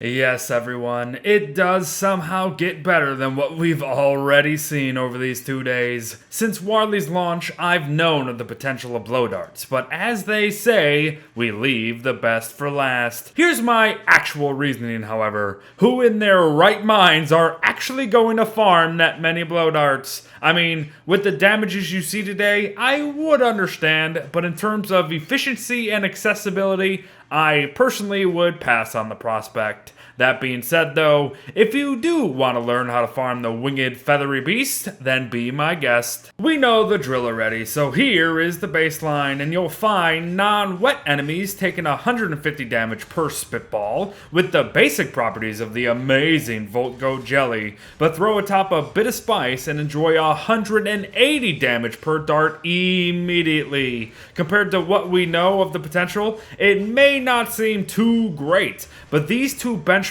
Yes, everyone, it does somehow get better than what we've already seen over these 2 days. Since Wadley's launch, I've known of the potential of blow darts, but as they say, we leave the best for last. Here's my actual reasoning, however. Who in their right minds are actually going to farm that many blow darts? I mean, with the damages you see today, I would understand, but in terms of efficiency and accessibility, I personally would pass on the prospect. That being said though, if you do want to learn how to farm the winged feathery beast, then be my guest. We know the drill already, so here is the baseline, and you'll find non-wet enemies taking 150 damage per spitball, with the basic properties of the amazing Volt Go jelly, but throw atop a bit of spice and enjoy 180 damage per dart immediately. Compared to what we know of the potential, it may not seem too great, but these two benchmarks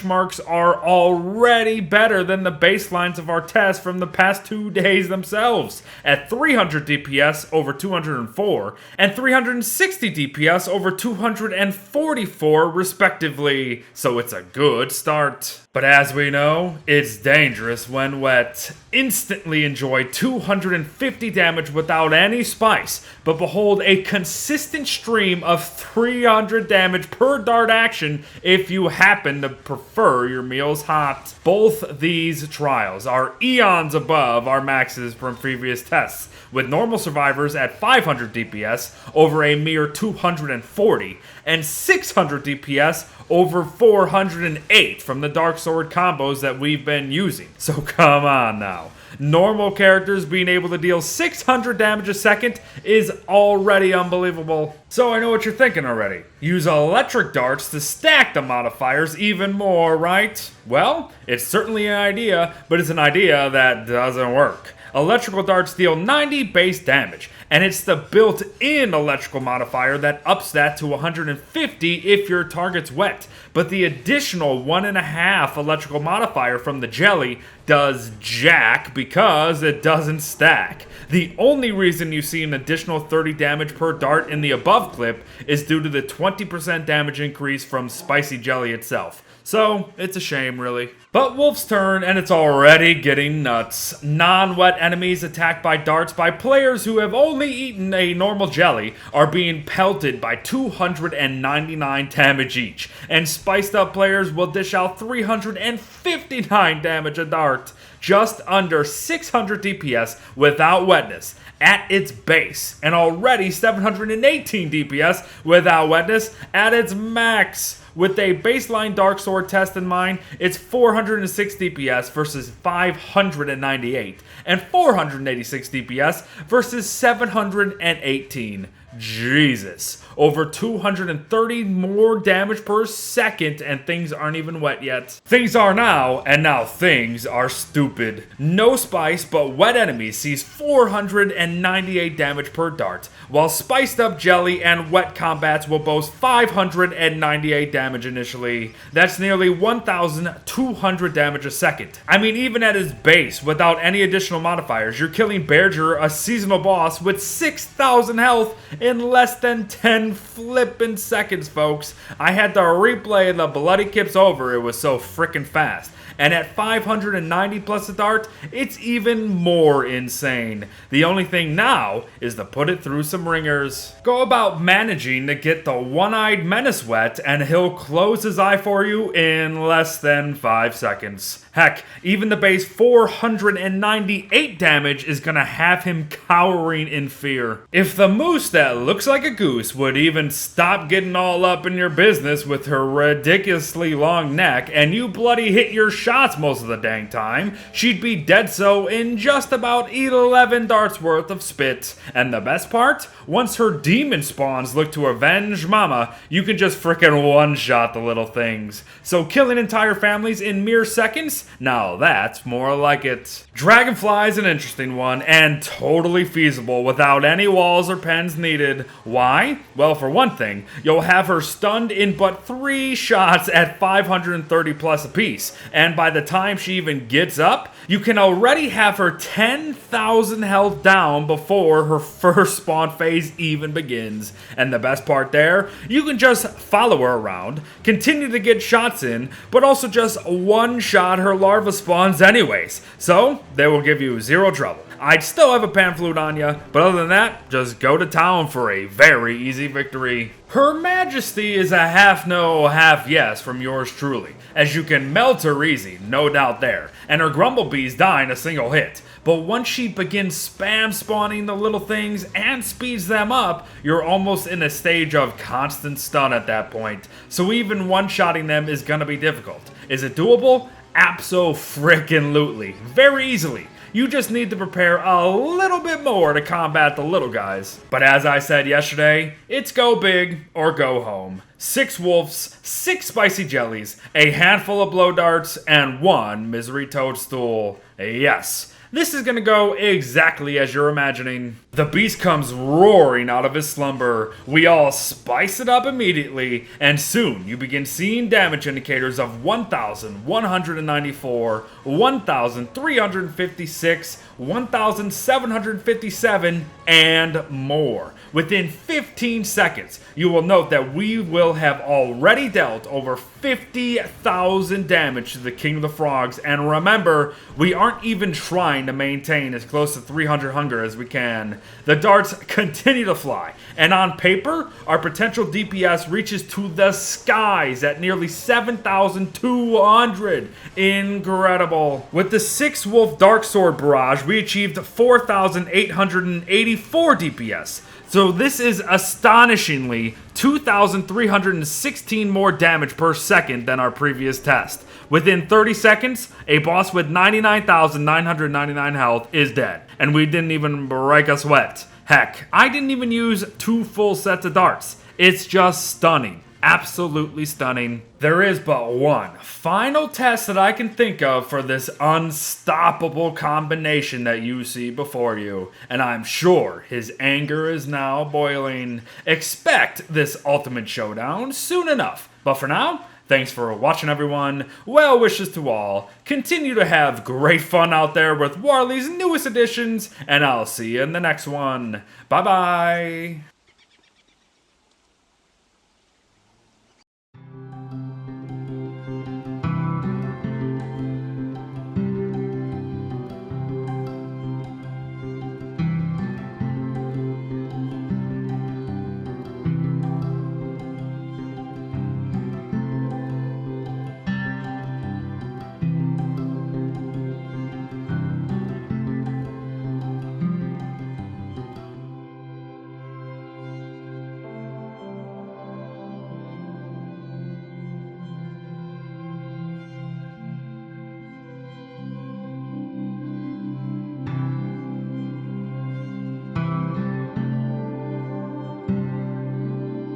are already better than the baselines of our tests from the past 2 days themselves, at 300 DPS over 204 and 360 DPS over 244 respectively, so it's a good start. But as we know, it's dangerous when wet. Instantly enjoy 250 damage without any spice, but behold a consistent stream of 300 damage per dart action if you happen to prefer your meals hot. Both these trials are eons above our maxes from previous tests, with normal survivors at 500 DPS over a mere 240 and 600 DPS over 408 from the Dark Sword combos that we've been using. So come on now. Normal characters being able to deal 600 damage a second is already unbelievable. So I know what you're thinking already. Use electric darts to stack the modifiers even more, right? Well, it's certainly an idea, but it's an idea that doesn't work. Electrical darts deal 90 base damage, and it's the built-in electrical modifier that ups that to 150 if your target's wet. But the additional 1.5 electrical modifier from the jelly does jack because it doesn't stack. The only reason you see an additional 30 damage per dart in the above clip is due to the 20% damage increase from spicy jelly itself. So, it's a shame, really. But Wolf's turn, and it's already getting nuts. Non-wet enemies attacked by darts by players who have only eaten a normal jelly are being pelted by 299 damage each, and spiced up players will dish out 359 damage a dart. Just under 600 DPS without wetness at its base, and already 718 DPS without wetness at its max. With a baseline Dark Sword test in mind, it's 406 DPS versus 598, and 486 DPS versus 718. Jesus. Over 230 more damage per second, and things aren't even wet yet. Things are now, and now things are stupid. No spice, but wet enemies sees 498 damage per dart, while spiced up jelly and wet combats will boast 598 damage initially. That's nearly 1,200 damage a second. I mean, even at his base, without any additional modifiers, you're killing Bearger, a seasonal boss, with 6,000 health in less than 10 flippin' seconds, folks. I had to replay the bloody kips over, it was so frickin' fast. And at 590 plus a dart, it's even more insane. The only thing now is to put it through some ringers. Go about managing to get the one-eyed menace wet, and he'll close his eye for you in less than 5 seconds. Heck, even the base 498 damage is gonna have him cowering in fear. If the moose that looks like a goose would even stop getting all up in your business with her ridiculously long neck, and you bloody hit your shots most of the dang time, she'd be dead so in just about 11 darts worth of spit. And the best part? Once her demon spawns look to avenge mama, you can just frickin' one-shot the little things. So killing entire families in mere seconds? Now that's more like it. Dragonflies an interesting one, and totally feasible without any walls or pens needed. defeated. Why? Well, for one thing, you'll have her stunned in but 3 shots at 530 plus apiece, and by the time she even gets up, you can already have her 10,000 health down before her first spawn phase even begins. And the best part there, you can just follow her around, continue to get shots in, but also just one-shot her larva spawns anyways, so they will give you 0 trouble. I'd still have a Panflute on ya, but other than that, just go to town for a very easy victory. Her Majesty is a half no, half yes from yours truly, as you can melt her easy, no doubt there, and her Grumblebees die in a single hit. But once she begins spam spawning the little things and speeds them up, you're almost in a stage of constant stun at that point, so even one-shotting them is gonna be difficult. Is it doable? Abso-frickin-lutely. Very easily. You just need to prepare a little bit more to combat the little guys. But as I said yesterday, it's go big or go home. 6 wolves, 6 spicy jellies, a handful of blow darts, and 1 misery toadstool. Yes. This is gonna go exactly as you're imagining. The beast comes roaring out of his slumber. We all spice it up immediately, and soon you begin seeing damage indicators of 1,194, 1,356, 1,757, and more. Within 15 seconds, you will note that we will have already dealt over 50,000 damage to the King of the Frogs, and remember, we aren't even trying to maintain as close to 300 hunger as we can. The darts continue to fly, and on paper, our potential DPS reaches to the skies at nearly 7,200. Incredible. With the 6-wolf Dark Sword barrage, we achieved 4,884 DPS. So this is astonishingly 2,316 more damage per second than our previous test. Within 30 seconds, a boss with 99,999 health is dead, and we didn't even break a sweat. Heck, I didn't even use 2 full sets of darts. It's just stunning. Absolutely stunning. There is but one final test that I can think of for this unstoppable combination that you see before you, and I'm sure his anger is now boiling. Expect this ultimate showdown soon enough, but for now, thanks for watching everyone, well wishes to all, continue to have great fun out there with Warley's newest additions, and I'll see you in the next one. Bye bye!